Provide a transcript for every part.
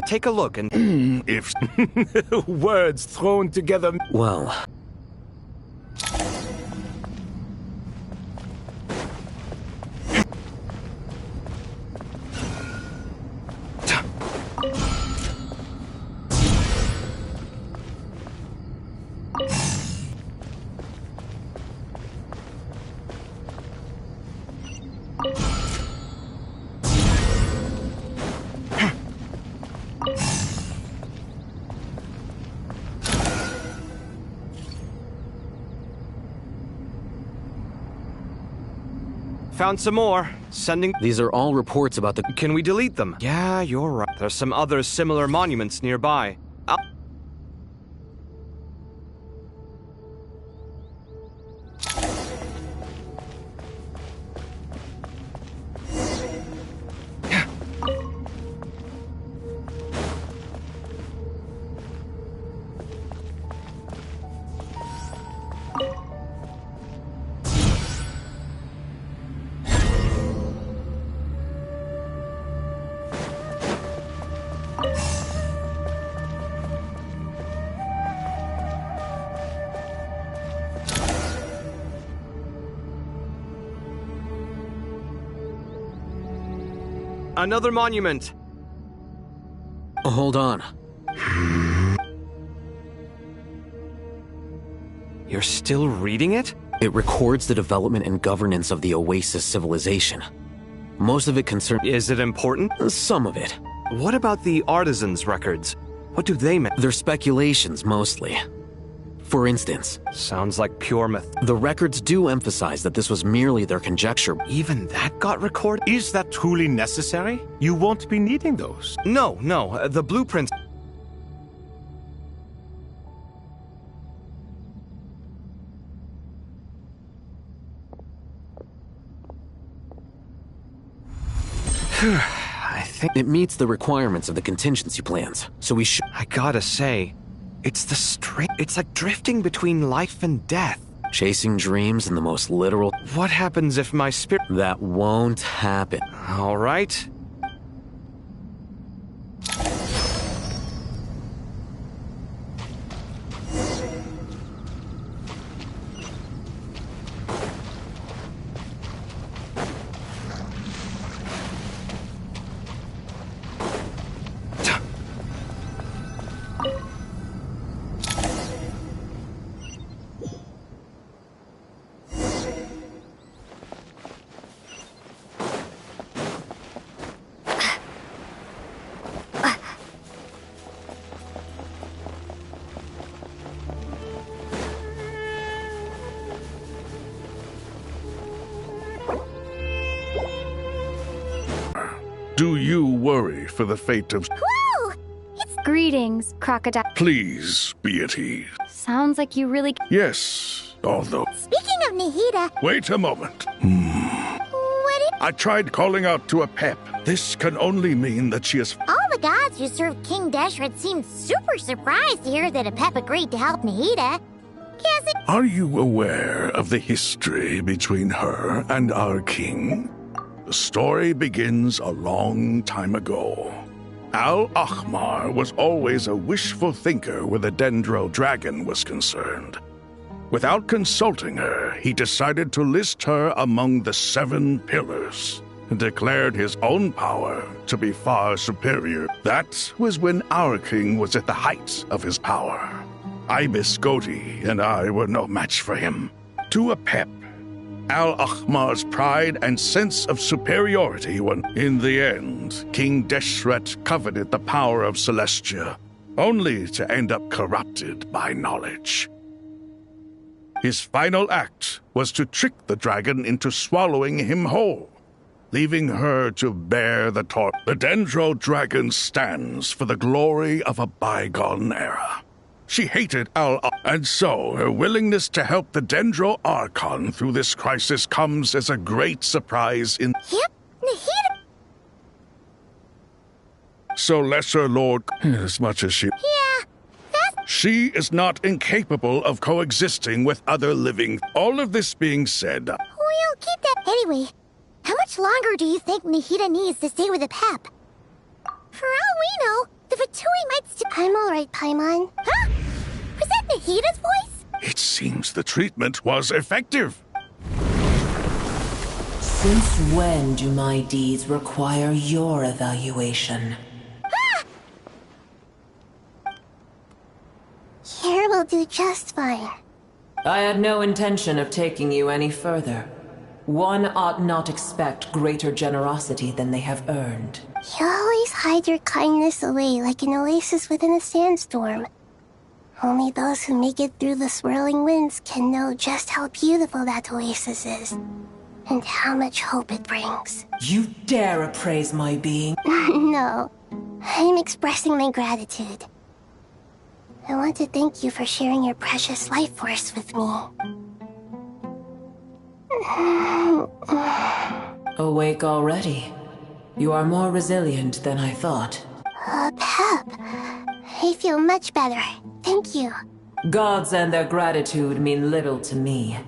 Take a look and... If words thrown together... Well... Found some more. Sending... These are all reports about the... Can we delete them? Yeah, you're right. There's some other similar monuments nearby. Another monument. Hold on. You're still reading it? It records the development and governance of the Oasis civilization. Most of it concerns... Is it important? Some of it. What about the artisans' records? What do they mean? They're speculations, mostly. For instance... Sounds like pure myth. The records do emphasize that this was merely their conjecture. Even that got recorded? Is that truly necessary? You won't be needing those. No, the blueprints... I think... It meets the requirements of the contingency plans, so we should... I gotta say, it's it's like drifting between life and death. Chasing dreams in the most literal... What happens if my spirit... That won't happen. All right. Do you worry for the fate of... Whoa! It's... Greetings, Crocodile. Please be at ease. Sounds like you really... Yes, although... Speaking of Nahida... Wait a moment. What did... I tried calling out to Apep. This can only mean that she is... All the gods who served King Deshret seemed super surprised to hear that Apep agreed to help Nahida. Guess it... Are you aware of the history between her and our king? The story begins a long time ago. Al-Ahmar was always a wishful thinker where the Dendro dragon was concerned. Without consulting her, he decided to list her among the 7 pillars and declared his own power to be far superior. That was when our king was at the height of his power. Ibis Goti and I were no match for him. To Apep, Al-Ahmar's pride and sense of superiority when, in the end, King Deshret coveted the power of Celestia, only to end up corrupted by knowledge. His final act was to trick the dragon into swallowing him whole, leaving her to bear the torch. The Dendro dragon stands for the glory of a bygone era. She hated and so her willingness to help the Dendro Archon through this crisis comes as a great surprise in... Yep, Nahida... So Lesser Lord, as much as she... Yeah, that's... She is not incapable of coexisting with other living... All of this being said... We'll keep that... Anyway, how much longer do you think Nahida needs to stay with Apep? For all we know, right, Paimon. Huh? Was that Nahida's voice? It seems the treatment was effective. Since when do my deeds require your evaluation? Here will do just fine. I had no intention of taking you any further. One ought not expect greater generosity than they have earned. You always hide your kindness away like an oasis within a sandstorm. Only those who make it through the swirling winds can know just how beautiful that oasis is, and how much hope it brings. You dare appraise my being? No, I'm expressing my gratitude. I want to thank you for sharing your precious life force with me. Awake already? You are more resilient than I thought. Pep, I feel much better. Thank you. Gods and their gratitude mean little to me.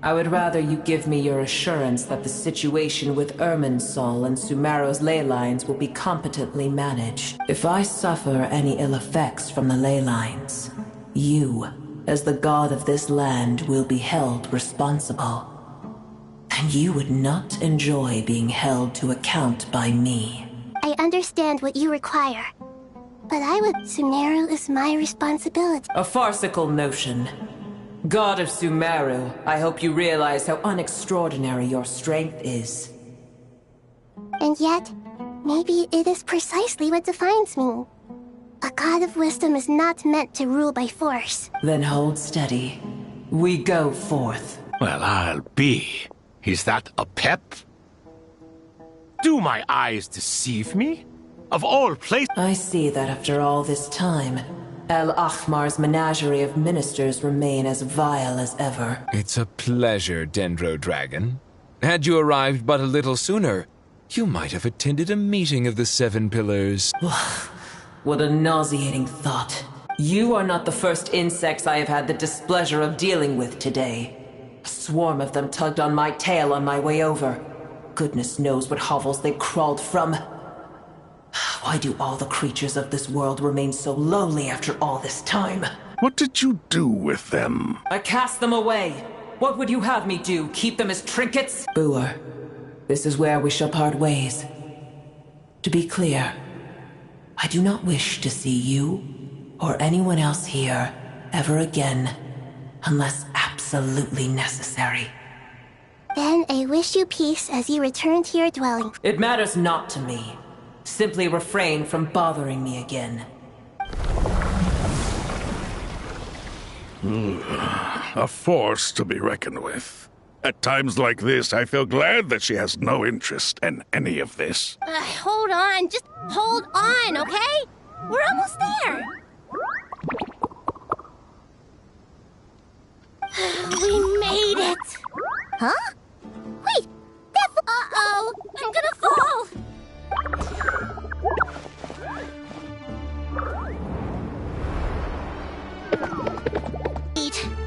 I would rather you give me your assurance that the situation with Irminsul and Sumeru's ley lines will be competently managed. If I suffer any ill effects from the ley lines, you, as the god of this land, will be held responsible. And you would not enjoy being held to account by me. I understand what you require, but Sumeru is my responsibility. A farcical notion. God of Sumeru, I hope you realize how unextraordinary your strength is. And yet, maybe it is precisely what defines me. A god of wisdom is not meant to rule by force. Then hold steady. We go forth. Well, I'll be. Is that a pep? Do my eyes deceive me? Of all places... I see that after all this time, El Ahmar's menagerie of ministers remain as vile as ever. It's a pleasure, Dendro Dragon. Had you arrived but a little sooner, you might have attended a meeting of the Seven Pillars. What a nauseating thought. You are not the first insects I have had the displeasure of dealing with today. A swarm of them tugged on my tail on my way over. Goodness knows what hovels they crawled from. Why do all the creatures of this world remain so lowly after all this time? What did you do with them? I cast them away. What would you have me do? Keep them as trinkets? Booer, this is where we shall part ways. To be clear, I do not wish to see you or anyone else here ever again, unless absolutely necessary. Then I wish you peace as you return to your dwelling. It matters not to me. Simply refrain from bothering me again. A force to be reckoned with. At times like this, I feel glad that she has no interest in any of this. Hold on, just hold on, okay? We're almost there. We made it. Huh? Wait, uh-oh, I'm gonna fall.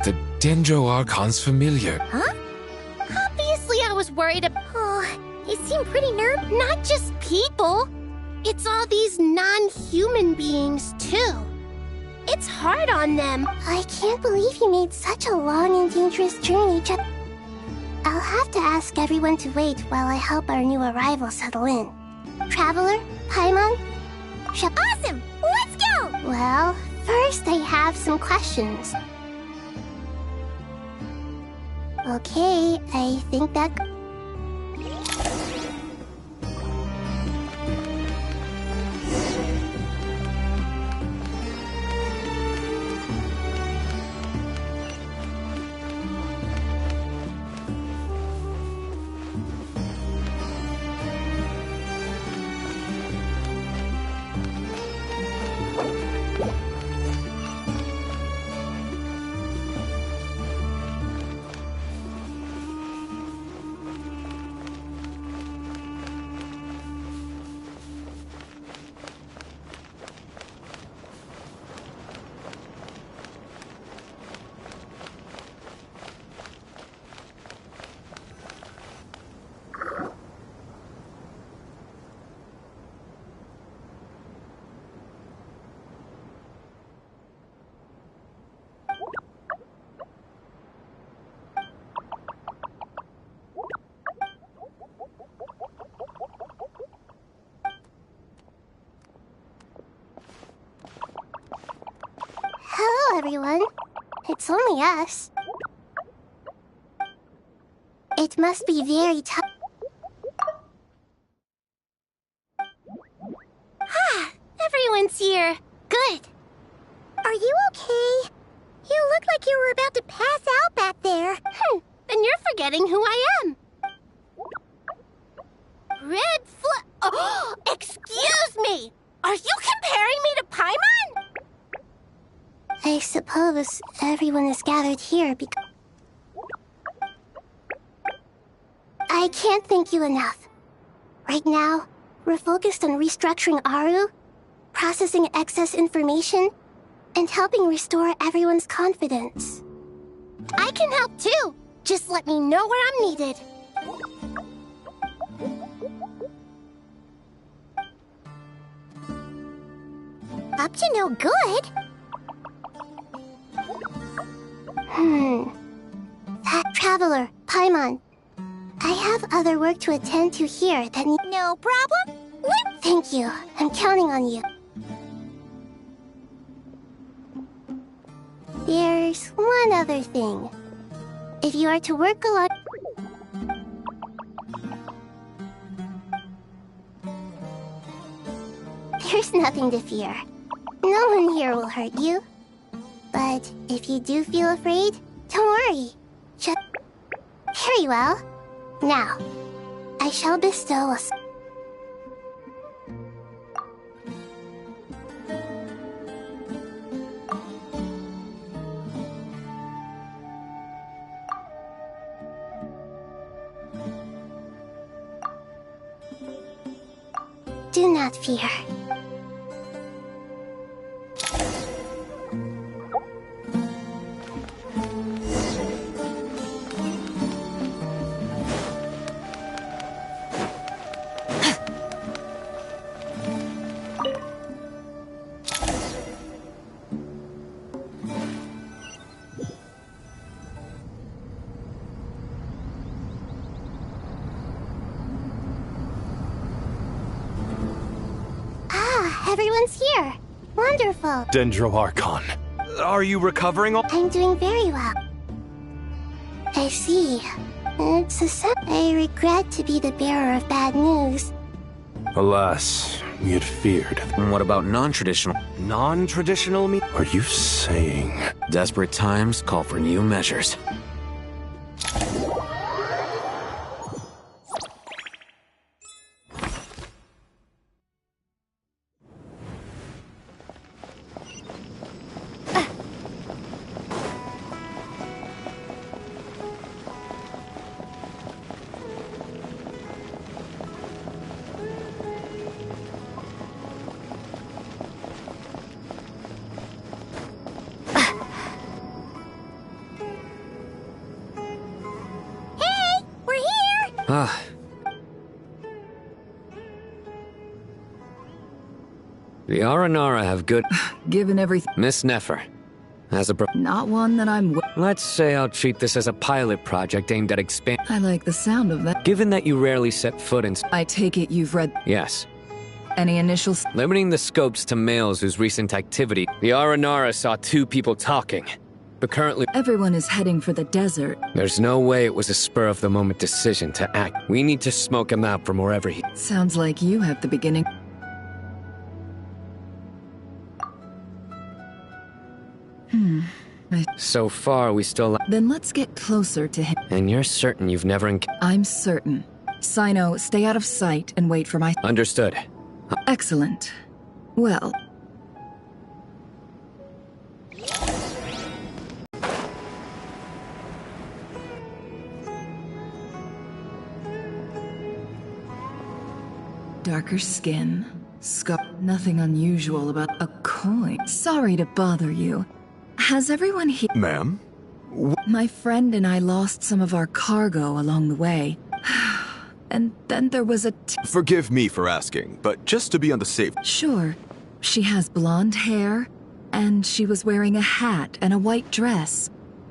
The Dendro Archon's familiar. Huh? Obviously I was worried about... Oh, they seem pretty not just people. It's all these non-human beings, too. It's hard on them. I can't believe you made such a long and dangerous journey I'll have to ask everyone to wait while I help our new arrival settle in. Traveler, Paimon, Awesome! Let's go! Well, first I have some questions. Okay, I think that... everyone. It's only us. It must be very tough. Ah, everyone's here. Good. Are you okay? You look like you were about to pass out back there. Then you're forgetting who I am. Oh, excuse me! Are you comparing me to Paimon? I suppose everyone is gathered here because... I can't thank you enough. Right now, we're focused on restructuring Aru, processing excess information, and helping restore everyone's confidence. I can help too. Just let me know where I'm needed. Up to no good? That traveler, Paimon. I have other work to attend to here that No problem? Thank you. I'm counting on you. There's one other thing. If you are to work along... There's nothing to fear. No one here will hurt you. But if you do feel afraid, don't worry. Just... Very well. Now, I shall bestow a... Do not fear. Everyone's here. Wonderful. Dendro Archon. Are you recovering? I'm doing very well. I see. It's a I regret to be the bearer of bad news. Alas, we had feared. And what about non-traditional? Non-traditional me? Are you saying... Desperate times call for new measures. The Aranara have good... Given everything... Miss Nefer, as a... Not one that I'm... Let's say I'll treat this as a pilot project aimed at expand... I like the sound of that. Given that you rarely set foot in... I take it you've read... Yes. Any initials? Limiting the scopes to males whose recent activity... The Aranara saw 2 people talking. But currently... Everyone is heading for the desert. There's no way it was a spur-of-the-moment decision to act. We need to smoke him out from wherever he... Sounds like you have the beginning. So far, we still... Then let's get closer to him. And you're certain you've never... I'm certain. Sino, stay out of sight and wait for my... Understood. Excellent. Well... Darker skin, scar... Nothing unusual about a coin. Sorry to bother you. Has everyone here... Ma'am? My friend and I lost some of our cargo along the way. And then there was a... Forgive me for asking, but just to be on the safe... Sure. She has blonde hair, and she was wearing a hat and a white dress.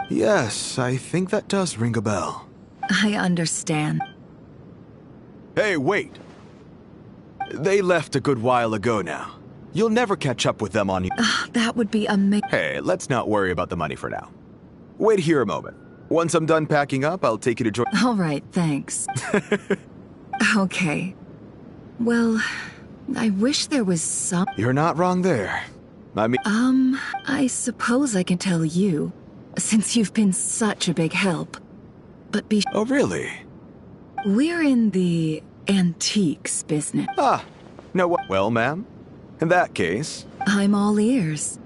Yes, I think that does ring a bell. I understand. Hey, wait! They left a good while ago now. You'll never catch up with them on... That would be amazing. Hey, let's not worry about the money for now. Wait here a moment. Once I'm done packing up, I'll take you to join... All right, thanks. Okay. Well, I wish there was some... You're not wrong there. I mean... I suppose I can tell you, since you've been such a big help. But be... Oh, really? We're in the antiques business. Ah, no, well, ma'am, in that case... I'm all ears.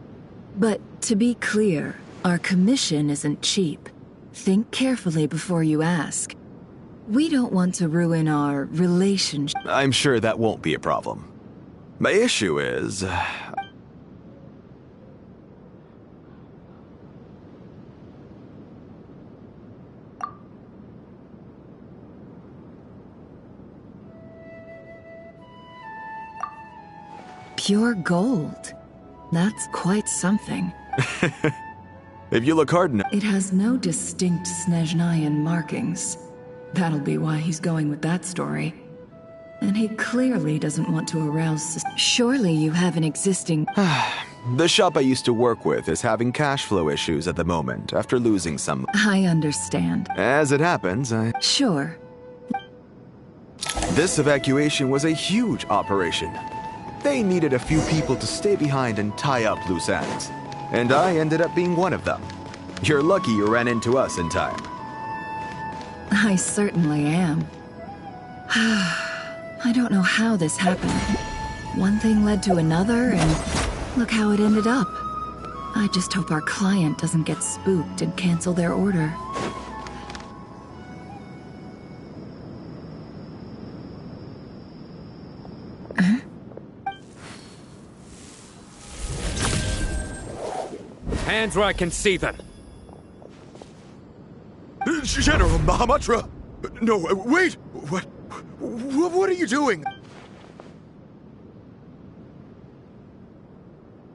But to be clear, our commission isn't cheap. Think carefully before you ask. We don't want to ruin our relationship. I'm sure that won't be a problem. My issue is... Pure gold. That's quite something. If you look hard enough... It has no distinct Snezhnayan markings. That'll be why he's going with that story. And he clearly doesn't want to arouse... Surely you have an existing... The shop I used to work with is having cash flow issues at the moment after losing some... I understand. As it happens, Sure. This evacuation was a huge operation. They needed a few people to stay behind and tie up loose ends. And I ended up being one of them. You're lucky you ran into us in time. I certainly am. I don't know how this happened. One thing led to another, and look how it ended up. I just hope our client doesn't get spooked and cancel their order. Hands where I can see them. General Mahamatra! No, wait! What are you doing?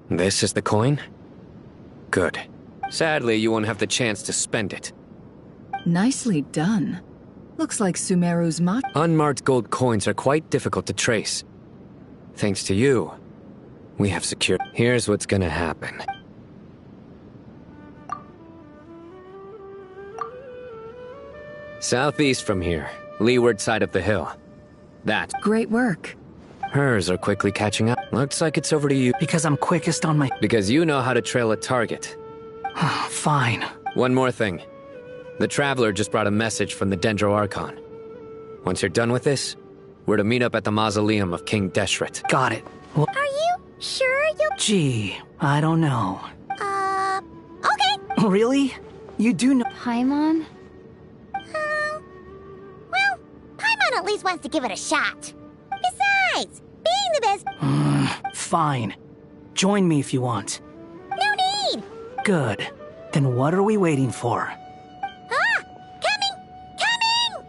This is the coin? Good. Sadly, you won't have the chance to spend it. Nicely done. Looks like Sumeru's Unmarked gold coins are quite difficult to trace. Thanks to you, we have secured... Here's what's gonna happen. Southeast from here, leeward side of the hill. That. Great work. Hers are quickly catching up. Looks like it's over to you. Because I'm quickest on my... Because you know how to trail a target. Fine. One more thing. The Traveler just brought a message from the Dendro Archon. Once you're done with this, we're to meet up at the mausoleum of King Deshret. Got it. Well, Are you sure you'll... gee, I don't know. Okay. Really? You do know... Paimon? Well, Paimon at least wants to give it a shot. Besides, being the best... Fine. Join me if you want. No need! Good. Then what are we waiting for? Ah! Coming! Coming!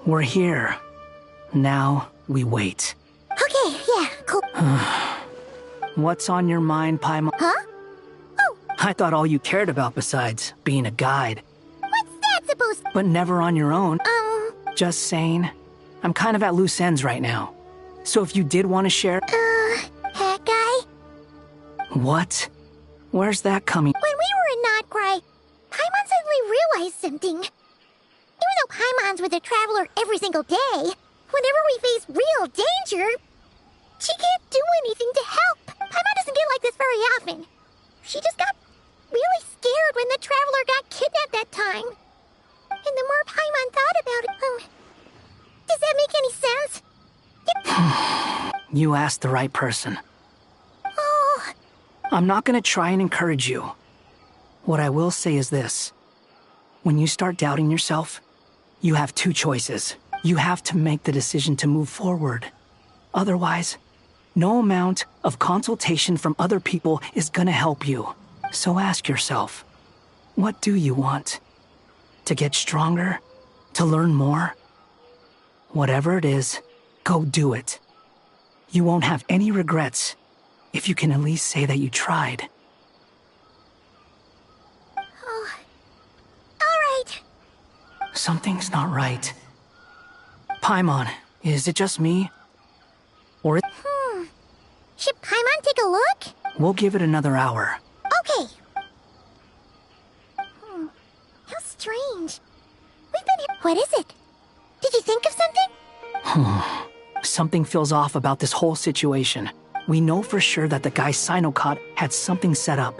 We're here. Now, we wait. Okay, yeah, cool. What's on your mind, Paimon? Huh? Oh, I thought all you cared about besides being a guide. what's that supposed to... But never on your own. Just saying. I'm kind of at loose ends right now. So if you did want to share... Hat guy? What? Where's that coming? When we were in Notcry, Paimon suddenly realized something. Even though Paimon's with the Traveler every single day, whenever we face real danger, she can't do anything to help. Paimon doesn't get like this very often. She just got really scared when the Traveler got kidnapped that time. And the more Paimon thought about it, does that make any sense? You asked the right person. Oh. I'm not gonna try and encourage you. What I will say is this. When you start doubting yourself, you have two choices. You have to make the decision to move forward. Otherwise, no amount of consultation from other people is gonna help you. So ask yourself, what do you want? To get stronger? To learn more? Whatever it is, go do it. You won't have any regrets if you can at least say that you tried. Oh. All right. Something's not right. Paimon, is it just me? Or Should Paimon take a look? we'll give it another hour. Okay. How strange. We've been here. What is it? Did you think of something? Something feels off about this whole situation. We know for sure that the guy Sinocot had something set up.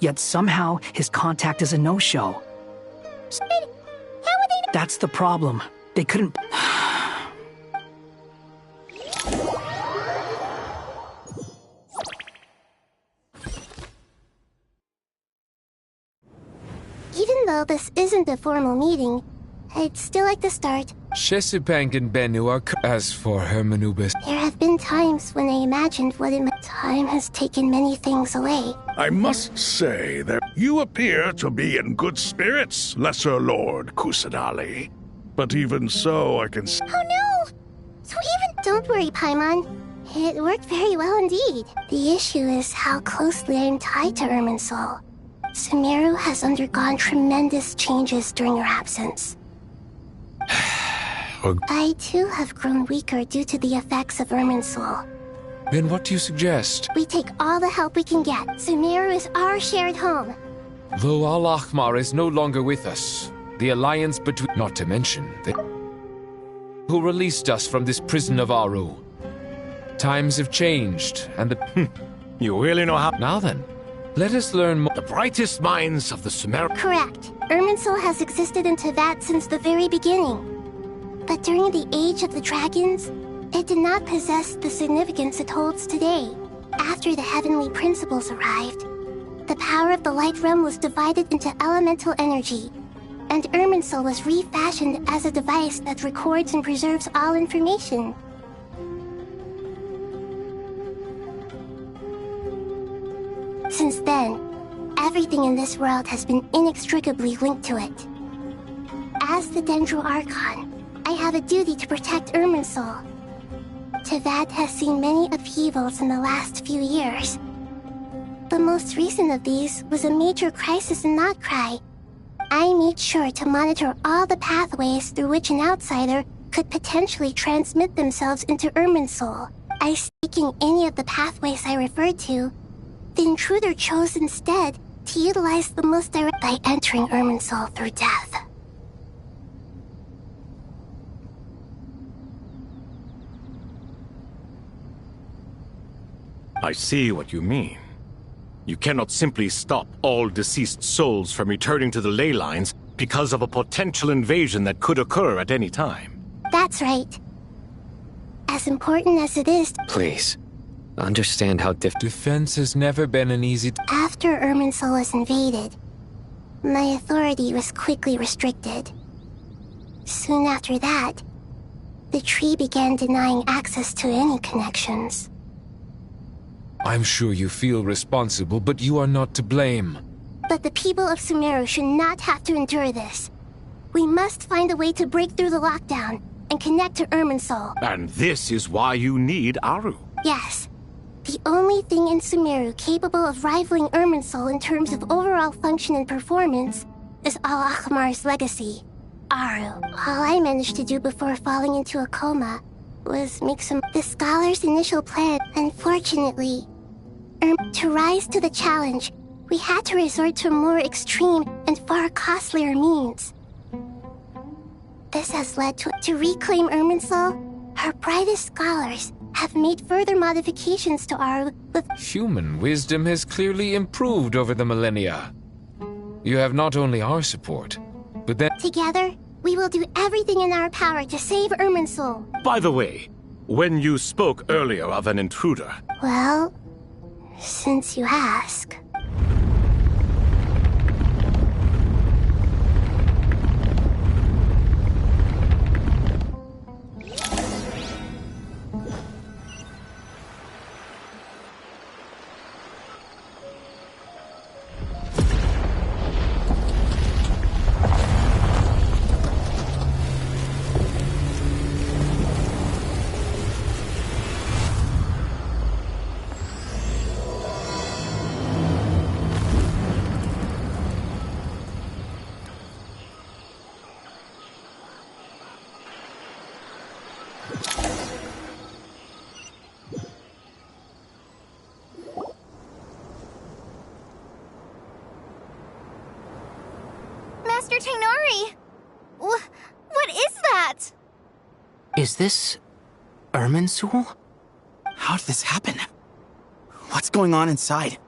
Yet somehow his contact is a no-show. How would they know? That's the problem. They couldn't... Even though this isn't a formal meeting, I'd still like to start. Shesipank and Bennu are as for Hermanubis. There have been times when I imagined what it meant. Time has taken many things away. I must say that you appear to be in good spirits, Lesser Lord Kusanali. But even so, I can... Oh no! So even... Don't worry, Paimon. It worked very well indeed. The issue is how closely I am tied to Irminsul. Sumeru has undergone tremendous changes during your absence. I too have grown weaker due to the effects of Irminsul. Then what do you suggest? We take all the help we can get. Sumeru is our shared home. Though Al-Ahmar is no longer with us, the alliance between... Not to mention, who released us from this prison of Aru. Times have changed, and the... You really know how... Now then, let us learn more. The brightest minds of the Sumer... Correct. Irminsul has existed in Teyvat since the very beginning. But during the Age of the Dragons, it did not possess the significance it holds today. After the Heavenly Principles arrived, the power of the Light Realm was divided into elemental energy, and Irminsul was refashioned as a device that records and preserves all information. Since then, everything in this world has been inextricably linked to it. As the Dendro Archon, I have a duty to protect Irminsul. Teyvat has seen many upheavals in the last few years. The most recent of these was a major crisis in Notcry. I made sure to monitor all the pathways through which an outsider could potentially transmit themselves into Irminsul. By seeking any of the pathways I referred to, the intruder chose instead to utilize the most direct by entering Irminsul through death. I see what you mean. You cannot simply stop all deceased souls from returning to the ley lines because of a potential invasion that could occur at any time. That's right. As important as it is... Please, understand how Defense has never been an easy... After Irminsul was invaded, my authority was quickly restricted. Soon after that, the tree began denying access to any connections. I'm sure you feel responsible, but you are not to blame. But the people of Sumeru should not have to endure this. We must find a way to break through the lockdown and connect to Irminsul. And this is why you need Aru. Yes. The only thing in Sumeru capable of rivaling Irminsul in terms of overall function and performance is Al-Ahmar's legacy, Aru. All I managed to do before falling into a coma was make some... The scholar's initial plan, unfortunately... to rise to the challenge, we had to resort to more extreme and far costlier means. This has led to reclaim Irminsul. Our brightest scholars have made further modifications to Aru Human wisdom has clearly improved over the millennia. You have not only our support, but then... Together, we will do everything in our power to save Irminsul. By the way, when you spoke earlier of an intruder... Well, since you ask... Master Tainari! What is that? Is this... Irminsul? How did this happen? What's going on inside?